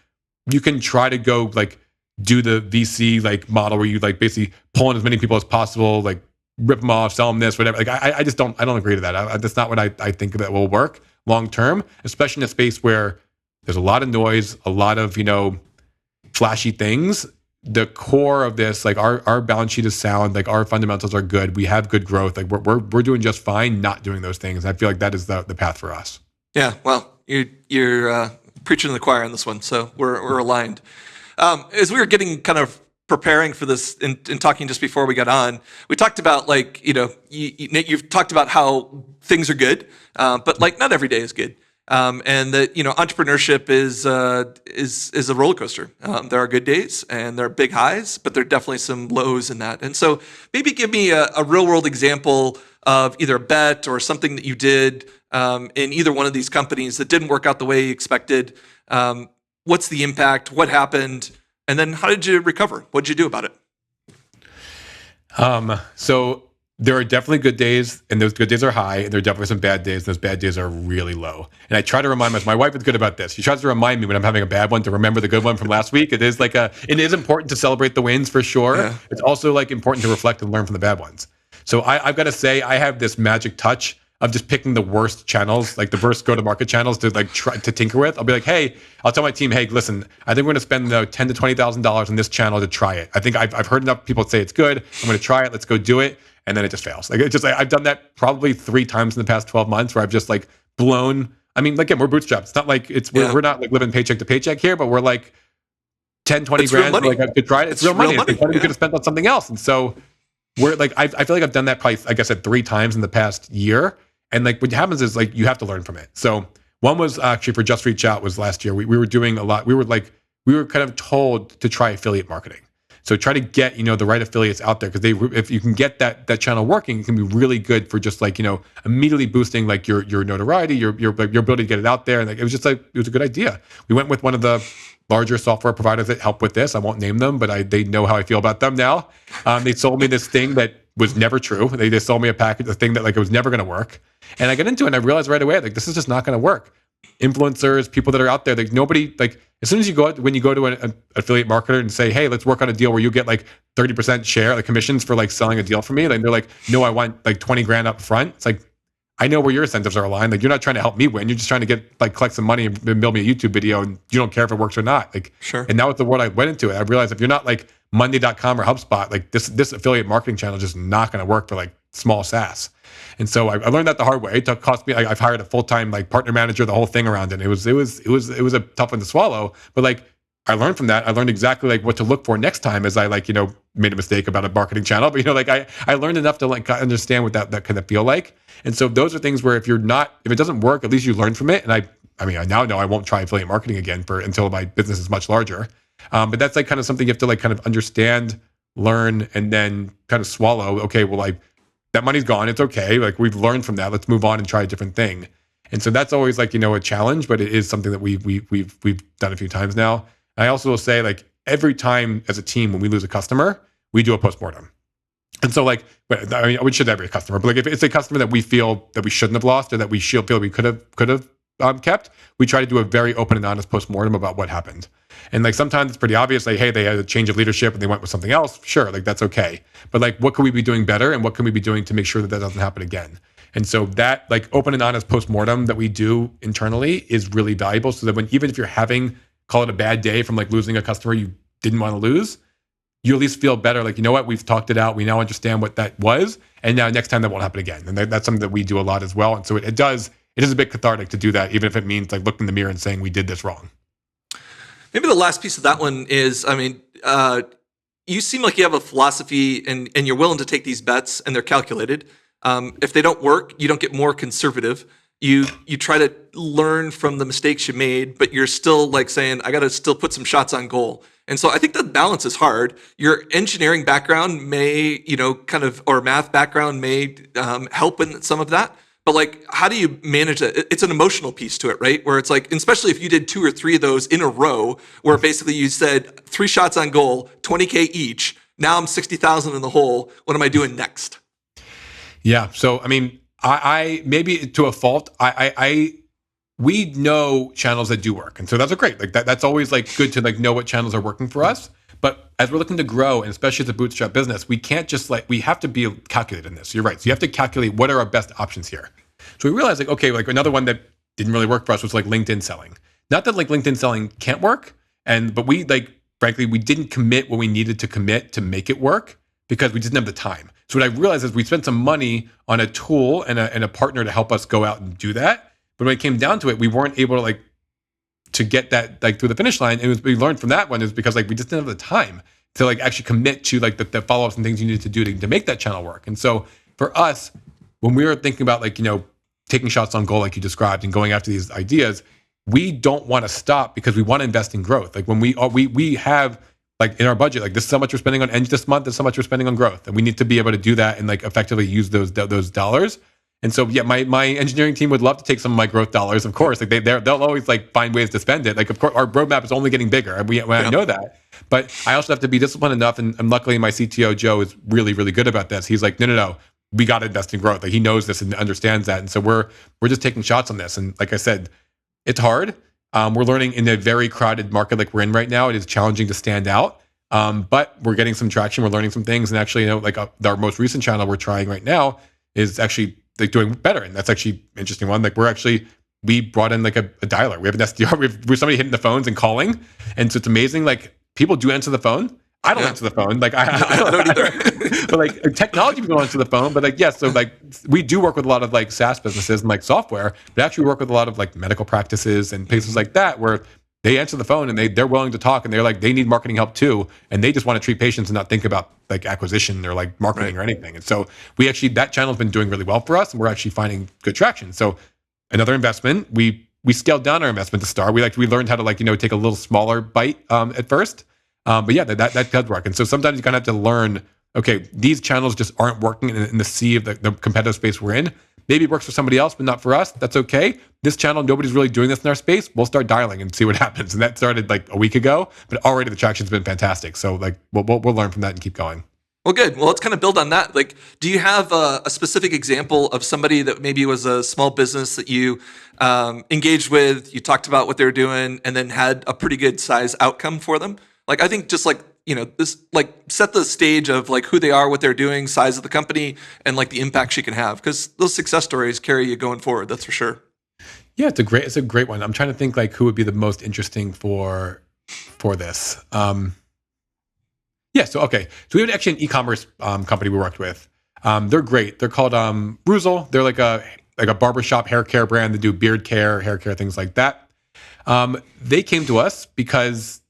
Speaker 2: you can try to go like do the VC like model where you like basically pull in as many people as possible, like rip them off, sell them this, whatever. Like I just don't agree to that. That's not what I think that will work long term, especially in a space where there's a lot of noise, a lot of, flashy things. The core of this, like our balance sheet is sound, like our fundamentals are good. We have good growth. Like we're doing just fine not doing those things. I feel like that is the path for us.
Speaker 1: Yeah, well, you're preaching to the choir on this one, so we're aligned. As we were getting kind of preparing for this and talking just before we got on, we talked about like, Nate, you've talked about how things are good, but like not every day is good. And that, entrepreneurship is a roller coaster. There are good days and there are big highs, but there are definitely some lows in that. And so maybe give me a real world example of either a bet or something that you did in either one of these companies that didn't work out the way you expected. What's the impact? What happened? And then how did you recover? What did you do about it?
Speaker 2: So there are definitely good days, and those good days are high, and there are definitely some bad days, and those bad days are really low. And I try to remind myself, my wife is good about this. She tries to remind me when I'm having a bad one to remember the good one from last week. It is important to celebrate the wins for sure. Yeah. It's also like important to reflect and learn from the bad ones. So I've got to say, I have this magic touch of just picking the worst channels, like the worst go-to-market channels to like try to tinker with. I'll be like, hey, I'll tell my team, hey, listen, I think we're going to spend $10,000 to $20,000 on this channel to try it. I think I've heard enough people say it's good. I'm going to try it. Let's go do it. And then it just fails. Like I've done that probably 3 times in the past 12 months where I've just like blown. I mean, again, we're bootstrapped. It's not like we're not like living paycheck to paycheck here, but we're like 10, 20 grand. Like I could try it. It's real money. It's money we could have spent on something else. And so we're like, I feel like I've done that probably, like I said, 3 times in the past year. And like what happens is like you have to learn from it. So one was actually for Just Reach Out was last year. We were doing a lot. We were kind of told to try affiliate marketing. So try to get, the right affiliates out there, because if you can get that channel working, it can be really good for just like, immediately boosting like your notoriety, your ability to get it out there. And like, it was a good idea. We went with one of the larger software providers that help with this. I won't name them, but they know how I feel about them now. They sold me this thing that was never true. They just sold me a thing that like it was never going to work. And I got into it and I realized right away, like, this is just not going to work. Influencers, people that are out there, like nobody, like as soon as when you go to an affiliate marketer and say, hey, let's work on a deal where you get like 30% share, like commissions for like selling a deal for me. Like they're like, no, I want like 20 grand up front. It's like, I know where your incentives are aligned. Like you're not trying to help me win. You're just trying to collect some money and build me a YouTube video, and you don't care if it works or not. Like,
Speaker 1: sure.
Speaker 2: And that was the world I went into it. I realized if you're not like Monday.com or HubSpot, like this affiliate marketing channel is just not going to work for like small SaaS. And so I learned that the hard way. It cost me. I've hired a full-time like partner manager, the whole thing around it. It was a tough one to swallow. But like I learned from that. I learned exactly like what to look for next time as I made a mistake about a marketing channel. But I learned enough to like understand what that kind of feel like. And so those are things where if it doesn't work, at least you learn from it. And I now know I won't try affiliate marketing again until my business is much larger. But that's like kind of something you have to like kind of understand, learn, and then kind of swallow. Okay, well, like that money's gone. It's okay. Like we've learned from that. Let's move on and try a different thing. And so that's always like, a challenge, but it is something that we've done a few times now. And I also will say, like, every time as a team when we lose a customer, we do a postmortem. And so like, we should every customer, but like if it's a customer that we feel that we shouldn't have lost or that we feel we could have kept, we try to do a very open and honest postmortem about what happened. And like sometimes it's pretty obvious, like, hey, they had a change of leadership and they went with something else. Sure, like that's okay. But like, what can we be doing better, and what can we be doing to make sure that doesn't happen again? And so that like open and honest postmortem that we do internally is really valuable. So that even if you're having, call it a bad day from like losing a customer you didn't want to lose, you at least feel better. Like, you know what, we've talked it out. We now understand what that was. And now next time that won't happen again. And that's something that we do a lot as well. And so it does, it is a bit cathartic to do that, even if it means like looking in the mirror and saying we did this wrong.
Speaker 1: Maybe the last piece of that one is, you seem like you have a philosophy and you're willing to take these bets and they're calculated. If they don't work, you don't get more conservative. You try to learn from the mistakes you made, but you're still like saying, I got to still put some shots on goal. And so I think the balance is hard. Your engineering background may, or math background may help in some of that. But like, how do you manage that? It's an emotional piece to it, right? Where it's like, especially if you did 2 or 3 of those in a row, where basically you said 3 shots on goal, 20K each. Now I'm 60,000 in the hole. What am I doing next?
Speaker 2: Yeah. So, I maybe to a fault, we know channels that do work. And so that's great. Like that's always like good to like know what channels are working for us. But as we're looking to grow, and especially as a bootstrap business, we can't just we have to be calculated in this. You're right. So you have to calculate what are our best options here. So we realized like another one that didn't really work for us was like LinkedIn selling. Not that like LinkedIn selling can't work, but we frankly, we didn't commit what we needed to commit to make it work because we didn't have the time. So what I realized is we spent some money on a tool and a partner to help us go out and do that. But when it came down to it, we weren't able to get that through the finish line. We learned from that one is because we just didn't have the time to actually commit to the follow-ups and things you needed to do to make that channel work. And so for us, when we were thinking about taking shots on goal like you described and going after these ideas, we don't want to stop because we want to invest in growth. Like when we have in our budget, this is how much we're spending on Eng this month, this is how much we're spending on growth. And we need to be able to do that and effectively use those dollars. And so, yeah, my engineering team would love to take some of my growth dollars, of course. They'll always find ways to spend it. Of course, our roadmap is only getting bigger. I know that. But I also have to be disciplined enough. And luckily, my CTO, Joe, is really, really good about this. He's like, no. We got to invest in growth. He knows this and understands that. And so we're just taking shots on this. And like I said, it's hard. We're learning in a very crowded market like we're in right now. It is challenging to stand out. But we're getting some traction. We're learning some things. And actually, our most recent channel we're trying right now is actually doing better. And that's actually an interesting one. We brought in a dialer. We have an SDR. We're somebody hitting the phones and calling. And so it's amazing. People do answer the phone. I don't answer the phone. I don't either. But technology people don't answer the phone. But yes, so we do work with a lot of SaaS businesses and software, but actually we work with a lot of medical practices and places like that where they answer the phone and they're willing to talk and they're they need marketing help too. And they just want to treat patients and not think about acquisition or marketing or anything. And so we actually, that channel has been doing really well for us and we're actually finding good traction. So another investment, we scaled down our investment to start. We learned how to take a little smaller bite at first. But yeah, that does work. And so sometimes you kind of have to learn, okay, these channels just aren't working in the sea of the competitive space we're in. Maybe it works for somebody else, but not for us. That's okay. This channel, nobody's really doing this in our space. We'll start dialing and see what happens. And that started a week ago, but already the traction's been fantastic. So we'll learn from that and keep going.
Speaker 1: Well, good. Well, let's kind of build on that. Do you have a specific example of somebody that maybe was a small business that you engaged with, you talked about what they were doing, and then had a pretty good size outcome for them? I think just this, set the stage of who they are, what they're doing, size of the company, and the impact she can have. Because those success stories carry you going forward. That's for sure.
Speaker 2: Yeah, it's a great one. I'm trying to think who would be the most interesting for this. So we have actually an e-commerce company we worked with. They're great. They're called Bruzel. They're a barbershop hair care brand. They do beard care, hair care, things like that. They came to us because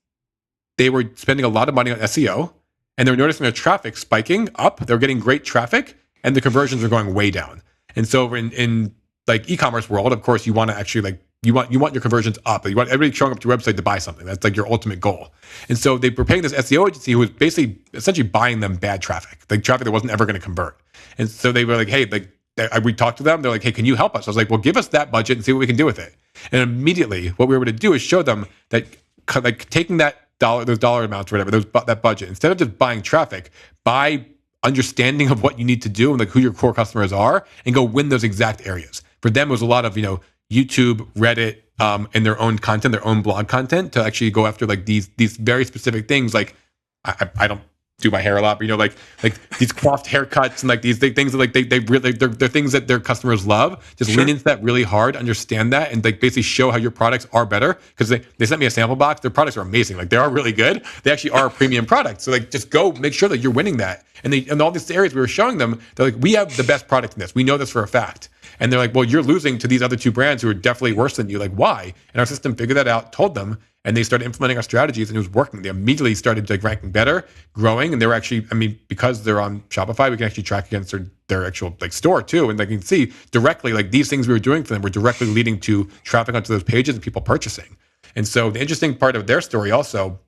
Speaker 2: they were spending a lot of money on SEO and they were noticing their traffic spiking up. They're getting great traffic and the conversions are going way down. And so in e-commerce world, of course, you want to actually you want your conversions up. You want everybody showing up to your website to buy something. That's your ultimate goal. And so they were paying this SEO agency who was essentially buying them bad traffic, traffic that wasn't ever going to convert. And so they were hey, we talked to them. They're hey, can you help us? I was well, give us that budget and see what we can do with it. And immediately what we were able to do is show them that taking those dollar amounts or whatever, that budget, instead of just buying traffic, buy understanding of what you need to do and who your core customers are and go win those exact areas. For them, it was a lot of, YouTube, Reddit, and their own content, their own blog content to actually go after these very specific things. I don't do my hair a lot, but like these coiffed haircuts and like these things that like they really they're things that their customers love. Just lean into that really hard, understand that, and like basically show how your products are better, because they sent me a sample box. Their products are amazing. Like they are really good. They actually are a premium product. So like just go make sure that you're winning that. And in all these areas we were showing them, they're like, we have the best product in this. We know this for a fact. And they're like, well, you're losing to these other two brands who are definitely worse than you. Like, why? And our system figured that out, told them, and they started implementing our strategies, and it was working. They immediately started like ranking better, growing, and they were actually, I mean, because they're on Shopify, we can actually track against their actual like store too, and like you can see directly like these things we were doing for them were directly leading to traffic onto those pages and people purchasing. And so the interesting part of their story also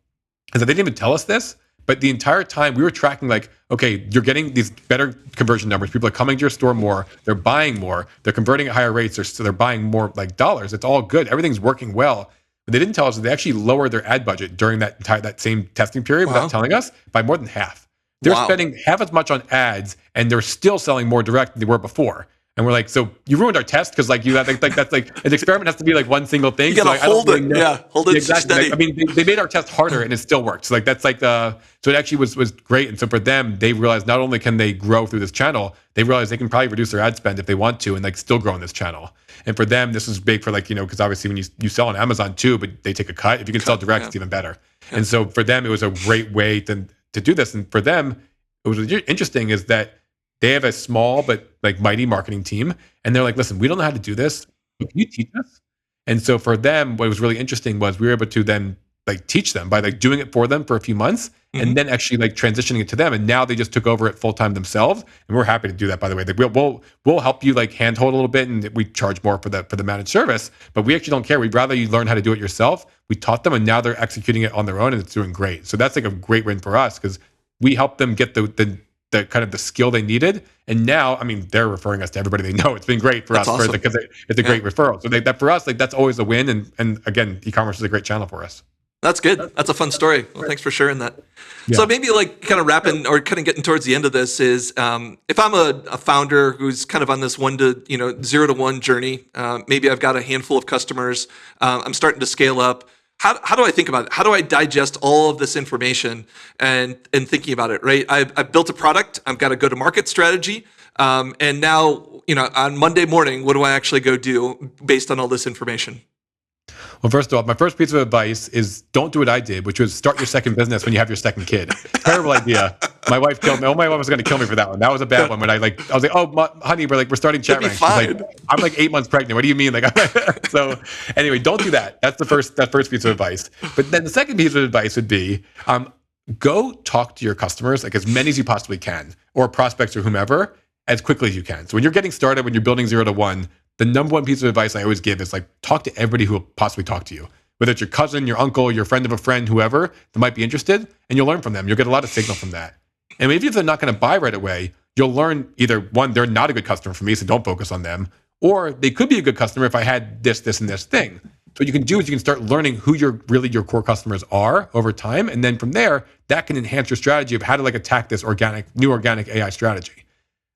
Speaker 2: is that they didn't even tell us this, but the entire time we were tracking like, okay, you're getting these better conversion numbers. People are coming to your store more. They're buying more. They're converting at higher rates. So they're buying more like dollars. It's all good. Everything's working well. But they didn't tell us that they actually lowered their ad budget during that same testing period without telling us by more than half. They're spending half as much on ads, and they're still selling more direct than they were before. And we're like, so you ruined our test, because like that's like an experiment has to be like one single thing.
Speaker 1: You gotta hold it, hold it
Speaker 2: exactly.
Speaker 1: steady.
Speaker 2: Like, I mean, they made our test harder, and it still worked. So like that's like so it actually was great. And so for them, they realized not only can they grow through this channel, they realized they can probably reduce their ad spend if they want to, and like still grow in this channel. And for them, this is big for like, because obviously when you sell on Amazon too, but they take a cut. If you can sell direct, it's even better. And so for them, it was a great way to do this. And for them, it was interesting is that they have a small but like mighty marketing team, and they're like, listen, we don't know how to do this. Can you teach us? And so for them, what was really interesting was we were able to then like teach them by like doing it for them for a few months, and then actually like transitioning it to them. And now they just took over it full time themselves, and we're happy to do that. By the way, like we'll help you like handhold a little bit, and we charge more for the managed service. But we actually don't care. We'd rather you learn how to do it yourself. We taught them, and now they're executing it on their own, and it's doing great. So that's like a great win for us, because we helped them get the kind of the skill they needed, and now I mean they're referring us to everybody they know. It's been great for us awesome. Because it's a great referral. So that for us, like that's always a win. And again, e-commerce is a great channel for us.
Speaker 1: That's good. That's a fun story. Well, thanks for sharing that. Yeah. So maybe like kind of wrapping or kind of getting towards the end of this is if I'm a founder who's kind of on this 0 to 1 journey, maybe I've got a handful of customers, I'm starting to scale up. How do I think about it? How do I digest all of this information and thinking about it, right? I've built a product. I've got a go-to-market strategy. And now, on Monday morning, what do I actually go do based on all this information?
Speaker 2: Well, first of all, my first piece of advice is don't do what I did, which was start your second business when you have your second kid. Terrible idea. My wife killed me. Oh, my wife was going to kill me for that one. That was a bad one. When I was like, oh, honey, we're starting ChatRank. Like, I'm like 8 months pregnant. What do you mean? So anyway, don't do that. That's the first piece of advice. But then the second piece of advice would be, go talk to your customers, like as many as you possibly can, or prospects or whomever, as quickly as you can. So when you're getting started, when you're building 0 to 1, the number one piece of advice I always give is like talk to everybody who will possibly talk to you, whether it's your cousin, your uncle, your friend of a friend, whoever that might be interested, and you'll learn from them. You'll get a lot of signal from that. And even if they're not going to buy right away, you'll learn either one, they're not a good customer for me, so don't focus on them, or they could be a good customer if I had this, and this thing. So what you can do is you can start learning who your core customers are over time, and then from there, that can enhance your strategy of how to like attack this new organic AI strategy.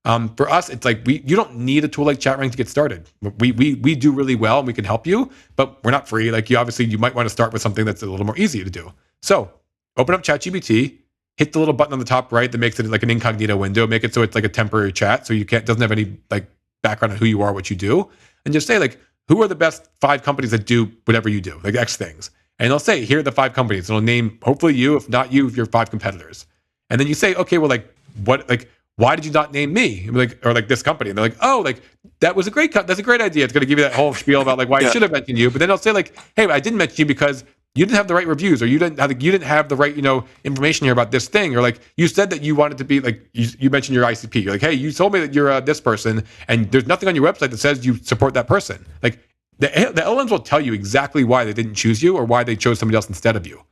Speaker 2: For us, it's like you don't need a tool like ChatRank to get started. We do really well, and we can help you, but we're not free. Like you might want to start with something that's a little more easy to do. So open up ChatGPT, hit the little button on the top right that makes it like an incognito window. Make it so it's like a temporary chat, so doesn't have any like background on who you are, what you do, and just say like, who are the best 5 companies that do whatever you do, like X things, and it'll say here are the 5 companies. It'll name hopefully you, if not you, your 5 competitors, and then you say, okay, well like what like. Why did you not name me? Or this company? And they're like, oh, like that was that's a great idea. It's going to give you that whole spiel about like why I should have mentioned you. But then I'll say like, hey, I didn't mention you because you didn't have the right reviews, or you didn't have the right information here about this thing, or like you said that you wanted to be like you mentioned your ICP. You're like, hey, you told me that you're this person, and there's nothing on your website that says you support that person. Like the LLMs will tell you exactly why they didn't choose you or why they chose somebody else instead of you.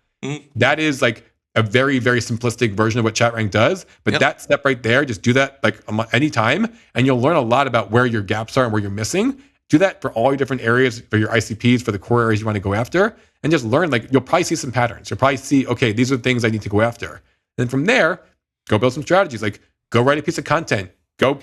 Speaker 2: That is like a very, very simplistic version of what ChatRank does. But that step right there, just do that like anytime, and you'll learn a lot about where your gaps are and where you're missing. Do that for all your different areas, for your ICPs, for the core areas you want to go after, and just learn. Like you'll probably see some patterns. You'll probably see, okay, these are the things I need to go after. Then from there, go build some strategies. Like go write a piece of content. Go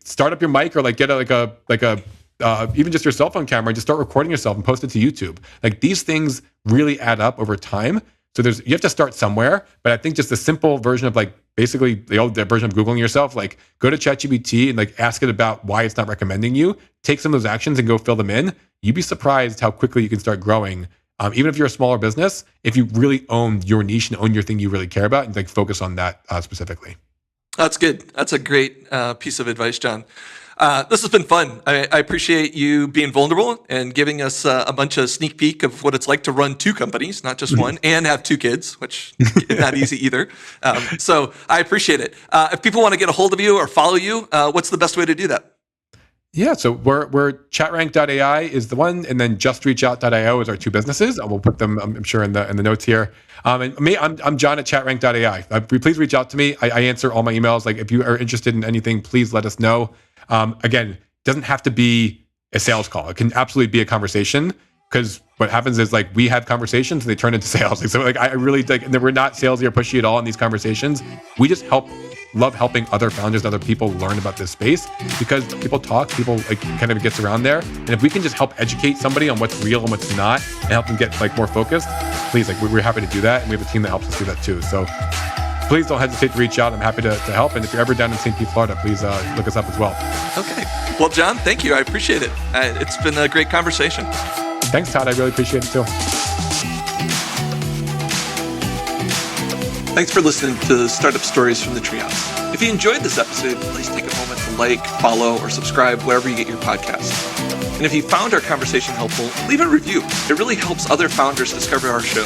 Speaker 2: start up your mic, or like get even just your cell phone camera and just start recording yourself and post it to YouTube. Like these things really add up over time. So you have to start somewhere. But I think just a simple version of like basically the old version of Googling yourself, like go to ChatGPT and like ask it about why it's not recommending you. Take some of those actions and go fill them in. You'd be surprised how quickly you can start growing. Even if you're a smaller business, if you really own your niche and own your thing you really care about and like focus on that specifically.
Speaker 1: That's good. That's a great piece of advice, John. This has been fun. I appreciate you being vulnerable and giving us a bunch of sneak peek of what it's like to run 2 companies, not just one, and have 2 kids, which is not easy either. So I appreciate it. If people want to get a hold of you or follow you, what's the best way to do that?
Speaker 2: Yeah, so we're ChatRank.ai is the one, and then JustReachOut.io is our 2 businesses. We'll put them, I'm sure, in the notes here. And me, I'm John at ChatRank.ai. Please reach out to me. I answer all my emails. Like if you are interested in anything, please let us know. Again, it doesn't have to be a sales call. It can absolutely be a conversation, because what happens is like we have conversations and they turn into sales. Like, so like I really like, and we're not salesy or pushy at all in these conversations. We just love helping other founders and other people learn about this space, because people talk, people like kind of gets around there. And if we can just help educate somebody on what's real and what's not and help them get like more focused, please, like we're happy to do that. And we have a team that helps us do that too. So please don't hesitate to reach out. I'm happy to help. And if you're ever down in St. Pete, Florida, please look us up as well.
Speaker 1: Okay. Well, John, thank you. I appreciate it. It's been a great conversation.
Speaker 2: Thanks, Todd. I really appreciate it too.
Speaker 1: Thanks for listening to Startup Stories from the Treehouse. If you enjoyed this episode, please take a moment to like, follow, or subscribe wherever you get your podcasts. And if you found our conversation helpful, leave a review. It really helps other founders discover our show.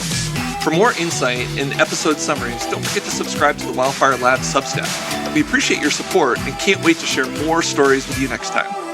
Speaker 1: For more insight and episode summaries, don't forget to subscribe to the Wildfire Labs Substack. We appreciate your support and can't wait to share more stories with you next time.